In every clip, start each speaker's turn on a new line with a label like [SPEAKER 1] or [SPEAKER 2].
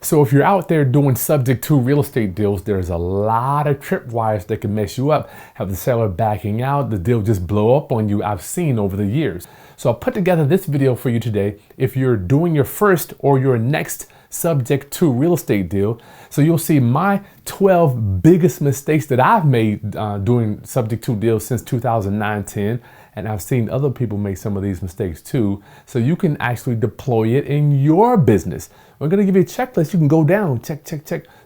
[SPEAKER 1] So if you're out there doing subject to real estate deals, there's a lot of tripwires that can mess you up. Have the seller backing out, the deal just blow up on you. I've seen over the years. So I put together this video for you today if you're doing your first or your next subject to real estate deal. So you'll see my 12 biggest mistakes that I've made doing subject to deals since 2009-10. And I've seen other people make some of these mistakes too. So you can actually deploy it in your business. We're gonna give you a checklist. You can go down, check.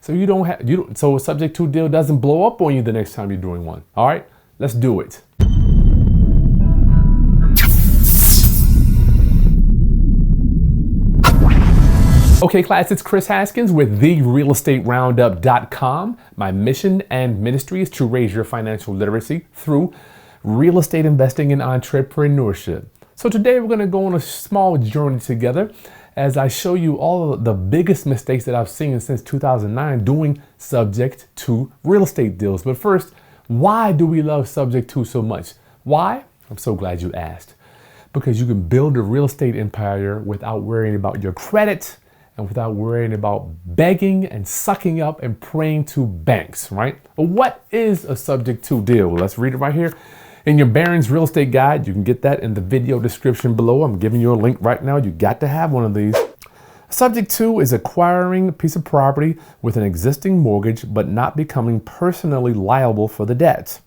[SPEAKER 1] So you don't have, so a subject to deal doesn't blow up on you the next time you're doing one. All right, let's do it. Okay, class, it's Chris Haskins with therealestateroundup.com. My mission and ministry is to raise your financial literacy through real estate investing and entrepreneurship. So today we're going to go on a small journey together as I show you all of the biggest mistakes that I've seen since 2009 doing subject to real estate deals. But first, why do we love subject to so much? Why? I'm so glad you asked. Because you can build a real estate empire without worrying about your credit and without worrying about begging and sucking up and praying to banks, right? But what is a subject to deal? Let's read it right here. In your Barron's Real Estate Guide, you can get that in the video description below. I'm giving you a link right now. You got to have one of these. Subject to is acquiring a piece of property with an existing mortgage, but not becoming personally liable for the debt.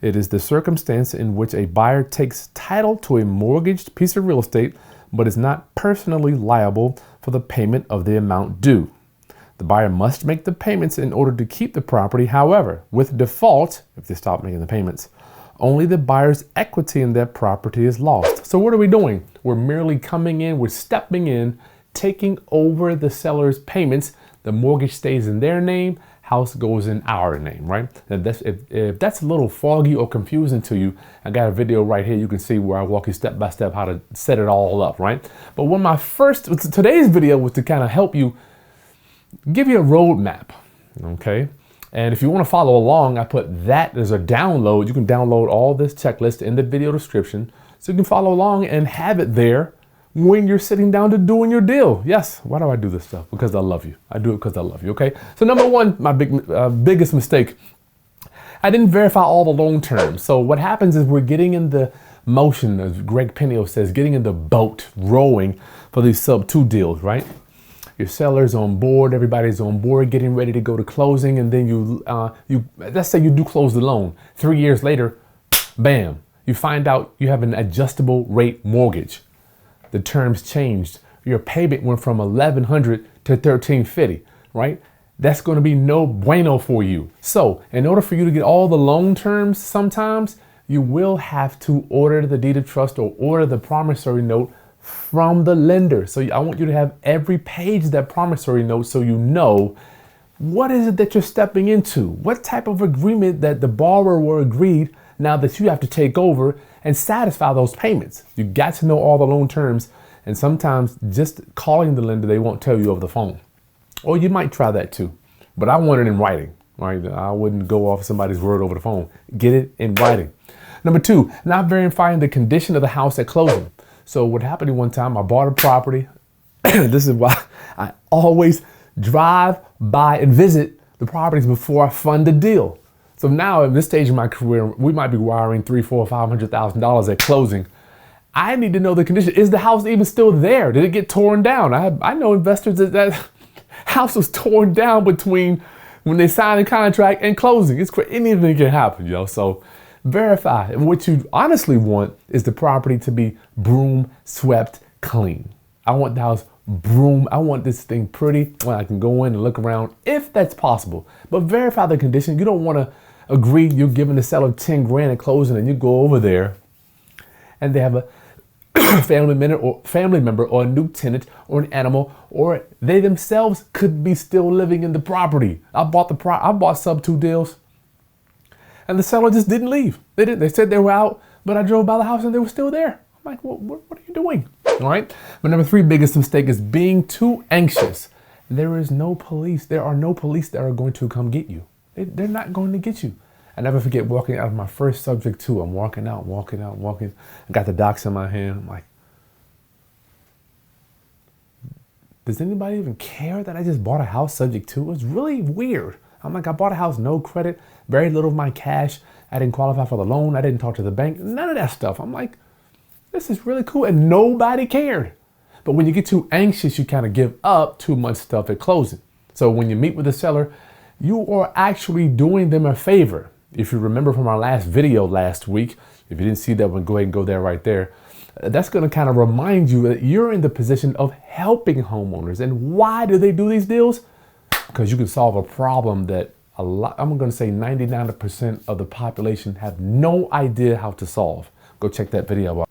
[SPEAKER 1] It is the circumstance in which a buyer takes title to a mortgaged piece of real estate, but is not personally liable for the payment of the amount due. The buyer must make the payments in order to keep the property. However, with default, if they stop making the payments, only the buyer's equity in that property is lost. So what are we doing? We're merely coming in, we're stepping in, taking over the seller's payments. The mortgage stays in their name, house goes in our name, right? And if that's a little foggy or confusing to you, I got a video right here. You can see where I walk you step by step how to set it all up, right? But today's video was to kind of help you, give you a roadmap, okay? And if you want to follow along, I put that as a download. You can download all this checklist in the video description so you can follow along and have it there when you're sitting down to doing your deal. Yes, why do I do this stuff? Because I love you. I do it because I love you, okay? So number one, my biggest mistake, I didn't verify all the loan terms. So what happens is we're getting in the motion, as Greg Penio says, getting in the boat, rowing for these sub-2 deals, right? Your seller's on board, everybody's on board, getting ready to go to closing, and then let's say you do close the loan. 3 years later, bam, you find out you have an adjustable rate mortgage. The terms changed. Your payment went from $1,100 to $1,350, right? That's going to be no bueno for you. So in order for you to get all the loan terms, sometimes you will have to order the deed of trust or order the promissory note from the lender. So I want you to have every page of that promissory note so you know what is it that you're stepping into, what type of agreement that the borrower agreed now that you have to take over and satisfy those payments. You got to know all the loan terms, and sometimes just calling the lender, they won't tell you over the phone. Or you might try that too, but I want it in writing, right? I wouldn't go off somebody's word over the phone. Get it in writing. Number two, not verifying the condition of the house at closing. So what happened one time, I bought a property. This is why I always drive by and visit the properties before I fund the deal. So now at this stage of my career, we might be wiring $300,000, $400,000, $500,000 at closing. I need to know the condition. Is the house even still there? Did it get torn down? I know investors that house was torn down between when they signed the contract and closing. It's crazy. Anything can happen, yo. So verify. And what you honestly want is the property to be broom swept clean. I want the house broom. I want this thing pretty when I can go in and look around if that's possible. But verify the condition. You don't want to agree you're giving the seller 10 grand at closing and you go over there and they have a family member or a new tenant or an animal, or they themselves could be still living in the property. I bought sub-2 deals and the seller just didn't leave. They said they were out, but I drove by the house and they were still there. I'm like, well, what are you doing? All right. But number three biggest mistake is being too anxious. There is no police. There are no police that are going to come get you. They're not going to get you. I never forget walking out of my first subject to. I'm walking out. I got the docs in my hand. I'm like, does anybody even care that I just bought a house subject to? It's really weird. I'm like, I bought a house, no credit, very little of my cash. I didn't qualify for the loan. I didn't talk to the bank, none of that stuff. I'm like, this is really cool. And nobody cared. But when you get too anxious, you kind of give up too much stuff at closing. So when you meet with the seller, you are actually doing them a favor. If you remember from our last video last week, if you didn't see that one, go ahead and go there right there. That's going to kind of remind you that you're in the position of helping homeowners. And why do they do these deals? Because you can solve a problem that I'm going to say 99% of the population have no idea how to solve. Go check that video out.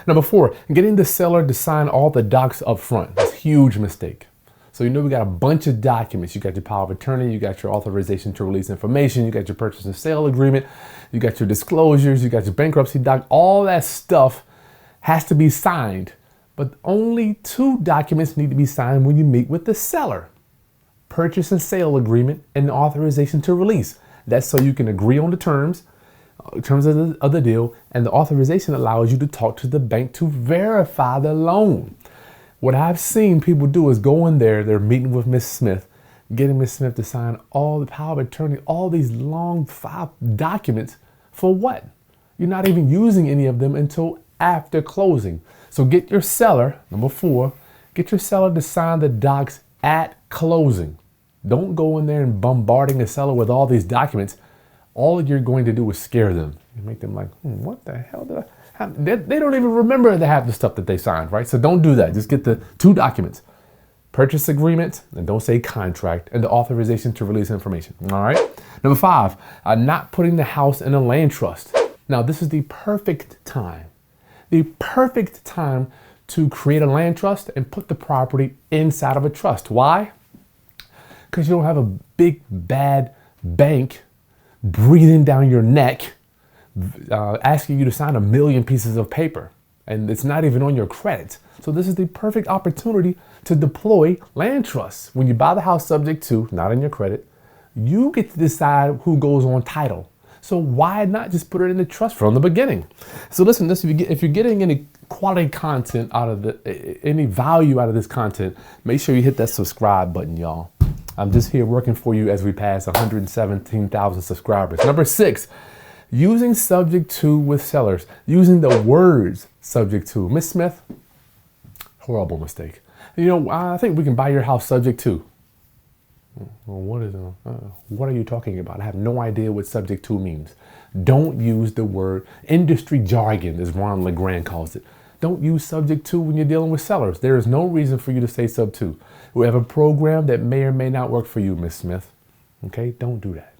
[SPEAKER 1] Number 4, getting the seller to sign all the docs up front. That's a huge mistake. So you know we got a bunch of documents. You got your power of attorney, you got your authorization to release information, you got your purchase and sale agreement, you got your disclosures, you got your bankruptcy doc. All that stuff has to be signed, but only 2 documents need to be signed when you meet with the seller. Purchase and sale agreement and the authorization to release. That's so you can agree on the terms of the deal, and the authorization allows you to talk to the bank to verify the loan. What I've seen people do is go in there, they're meeting with Miss Smith, getting Miss Smith to sign all the power of attorney, all these long 5 documents for what? You're not even using any of them until after closing. So get your seller, number 4, get your seller to sign the docs at closing. Don't go in there and bombarding the seller with all these documents. All you're going to do is scare them. You make them like, what the hell did I? They don't even remember they have the stuff that they signed, right? So don't do that. Just get the 2 documents. Purchase agreement, and don't say contract, and the authorization to release information, all right? Number 5, not putting the house in a land trust. Now, this is the perfect time to create a land trust and put the property inside of a trust. Why? Because you don't have a big, bad bank breathing down your neck, asking you to sign 1 million pieces of paper, and it's not even on your credit. So this is the perfect opportunity to deploy land trusts. When you buy the house subject to, not in your credit, you get to decide who goes on title. So why not just put it in the trust from the beginning? So listen, if you're getting any quality content out of any value out of this content, make sure you hit that subscribe button, y'all. I'm just here working for you as we pass 117,000 subscribers. Number 6, using subject to with sellers, using the words subject to. Miss Smith, horrible mistake. You know, I think we can buy your house subject to. Well, what are you talking about? I have no idea what subject to means. Don't use the word industry jargon, as Ron LeGrand calls it. Don't use subject to when you're dealing with sellers. There is no reason for you to say sub to. We have a program that may or may not work for you, Miss Smith. Okay, don't do that.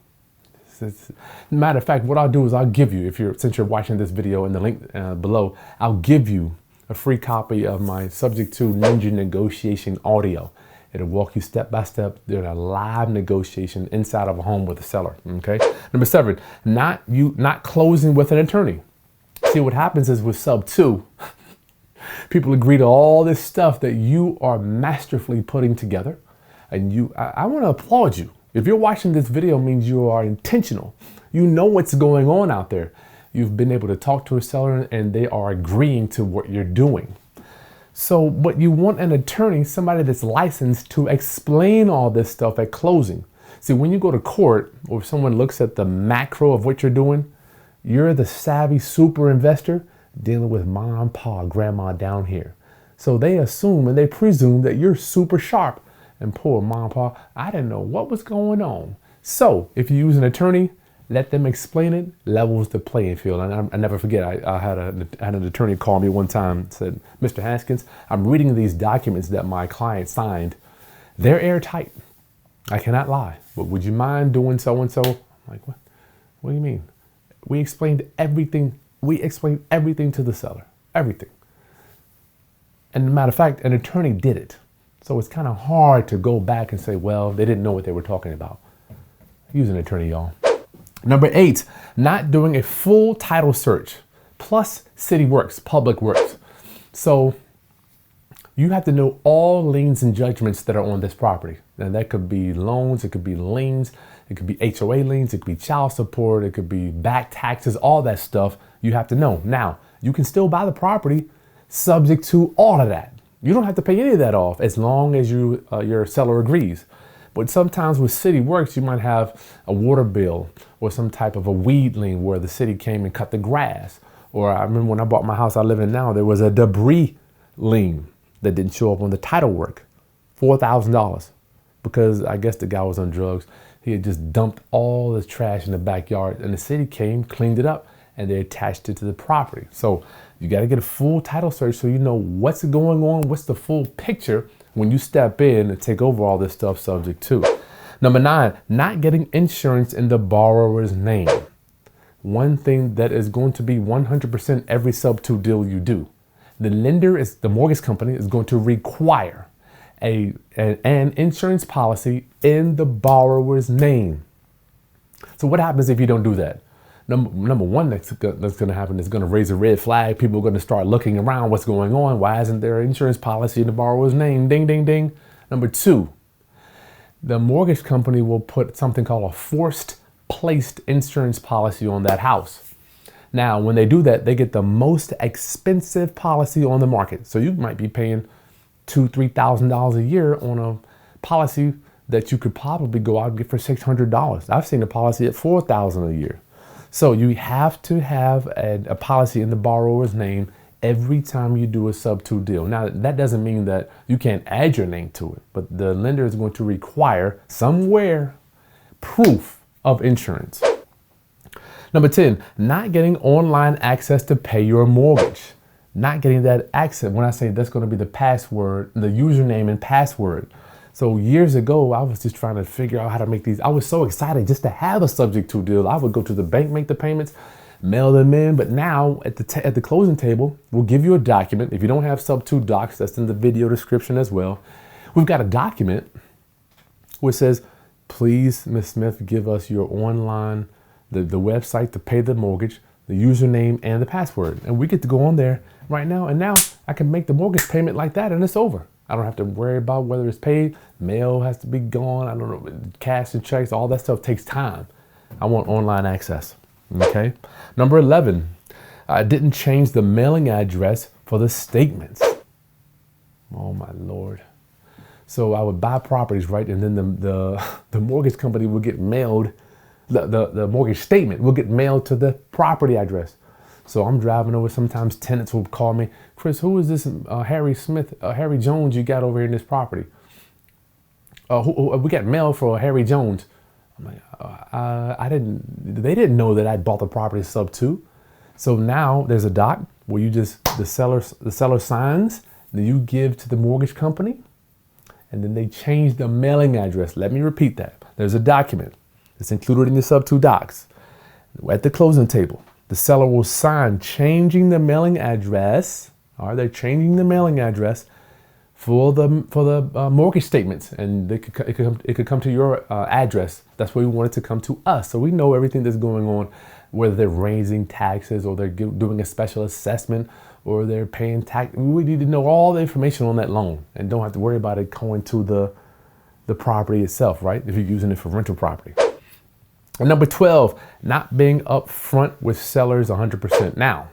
[SPEAKER 1] Matter of fact, what I'll do is I'll give you, since you're watching this video in the link below, I'll give you a free copy of my subject to Ninja negotiation audio. It'll walk you step by step through a live negotiation inside of a home with a seller. Okay. Number 7, not closing with an attorney. See, what happens is with sub 2, people agree to all this stuff that you are masterfully putting together, and I want to applaud you. If you're watching this video, it means you are intentional. You know what's going on out there. You've been able to talk to a seller and they are agreeing to what you're doing. So, but you want an attorney, somebody that's licensed to explain all this stuff at closing. See, when you go to court or someone looks at the macro of what you're doing, you're the savvy super investor dealing with mom, pa, grandma down here. So they assume and they presume that you're super sharp. And poor mom, pa, I didn't know what was going on. So if you use an attorney, let them explain it, levels the playing field. And I never forget, I had an attorney call me one time and said, Mr. Haskins, I'm reading these documents that my client signed. They're airtight. I cannot lie. But would you mind doing so-and-so? I'm like, what? What do you mean? We explained everything. We explained everything to the seller. Everything. And as a matter of fact, an attorney did it. So it's kind of hard to go back and say, well, they didn't know what they were talking about. Use an attorney, y'all. Number 8, not doing a full title search, plus city works, public works. So you have to know all liens and judgments that are on this property. And that could be loans, it could be liens, it could be HOA liens, it could be child support, it could be back taxes, all that stuff you have to know. Now, you can still buy the property subject to all of that. You don't have to pay any of that off as long as your seller agrees. But sometimes with city works, you might have a water bill or some type of a weed lien where the city came and cut the grass. Or I remember when I bought my house I live in now, there was a debris lien that didn't show up on the title work, $4,000, because I guess the guy was on drugs. He had just dumped all the trash in the backyard, and the city came, cleaned it up, and they attached it to the property. So you got to get a full title search so you know what's going on, what's the full picture when you step in and take over all this stuff subject to. Number 9, not getting insurance in the borrower's name. One thing that is going to be 100% every sub-2 deal you do. The mortgage company is going to require an insurance policy in the borrower's name. So what happens if you don't do that? Number one that's going to happen is going to raise a red flag. People are going to start looking around. What's going on? Why isn't there an insurance policy in the borrower's name? Ding, ding, ding. Number 2, the mortgage company will put something called a forced placed insurance policy on that house. Now, when they do that, they get the most expensive policy on the market. So you might be paying $2,000-$3,000 a year on a policy that you could probably go out and get for $600. I've seen a policy at $4,000 a year. So you have to have a policy in the borrower's name every time you do a sub-2 deal. Now, that doesn't mean that you can't add your name to it, but the lender is going to require somewhere proof of insurance. Number 10, not getting online access to pay your mortgage. Not getting that access. When I say that's going to be the password, the username and password. So years ago, I was just trying to figure out how to make these. I was so excited just to have a subject to deal. I would go to the bank, make the payments, mail them in. But now at the closing table, we'll give you a document. If you don't have sub-2 docs, that's in the video description as well. We've got a document which says, please, Ms. Smith, give us your online, the website to pay the mortgage, the username and the password. And we get to go on there right now. And now I can make the mortgage payment like that and it's over. I don't have to worry about whether it's paid. Mail has to be gone. I don't know, cash and checks, all that stuff takes time. I want online access, okay? Number 11, I didn't change the mailing address for the statements. Oh my Lord. So I would buy properties, right? And then the mortgage company would get mailed, the mortgage statement will get mailed to the property address. So I'm driving over, sometimes tenants will call me, Kris, who is this Harry Jones you got over here in this property? We got mail for Harry Jones. I'm like, they didn't know that I bought the property sub-2. So now there's a doc where the seller signs, then you give to the mortgage company, and then they change the mailing address. Let me repeat that. There's a document. It's included in the sub-2 docs. At the closing table, the seller will sign changing the mailing address. All right, they're changing the mailing address for the mortgage statements, and it could come to your address. That's where we want it to come to us, so we know everything that's going on, whether they're raising taxes or they're doing a special assessment or they're paying tax. We need to know all the information on that loan and don't have to worry about it going to the property itself, right? If you're using it for rental property. And number 12, not being upfront with sellers 100%. Now,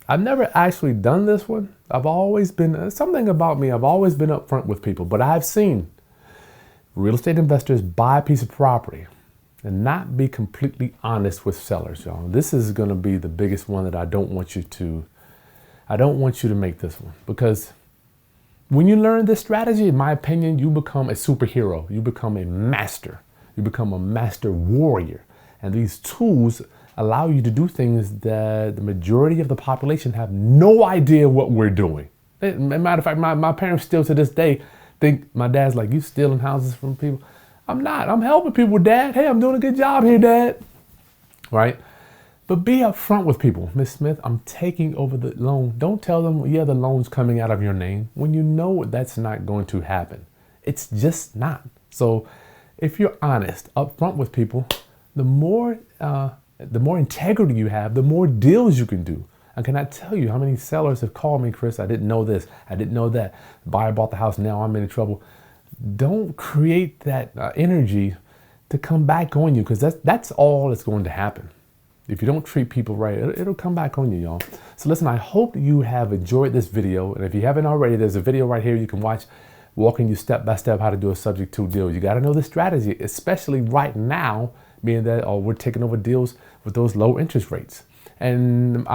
[SPEAKER 1] I've never actually done this one. I've always been, something about me, I've always been upfront with people, but I've seen real estate investors buy a piece of property and not be completely honest with sellers, y'all. This is gonna be the biggest one that I don't want you to make this one, because when you learn this strategy, in my opinion, you become a superhero. You become a master. You become a master warrior. And these tools allow you to do things that the majority of the population have no idea what we're doing. As a matter of fact, my parents still to this day think my dad's like, you stealing houses from people? I'm not. I'm helping people, Dad. Hey, I'm doing a good job here, Dad. Right? But be upfront with people. Miss Smith, I'm taking over the loan. Don't tell them, yeah, the loan's coming out of your name when you know that's not going to happen. It's just not. So if you're honest, upfront with people, the more integrity you have, the more deals you can do. I cannot tell you how many sellers have called me, Kris, I didn't know this, I didn't know that. Buyer bought the house, now I'm in trouble. Don't create that energy to come back on you, because that's all that's going to happen. If you don't treat people right, it'll come back on you, y'all. So listen, I hope you have enjoyed this video. And if you haven't already, there's a video right here you can watch walking you step by step how to do a subject to deal. You got to know the strategy, especially right now, being that we're taking over deals with those low interest rates. And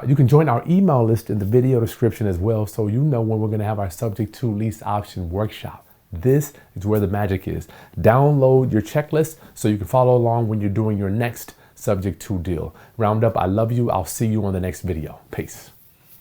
[SPEAKER 1] you can join our email list in the video description as well, so you know when we're going to have our subject to lease option workshop. This is where the magic is. Download your checklist so you can follow along when you're doing your next subject to deal. Round up, I love you. I'll see you on the next video. Peace.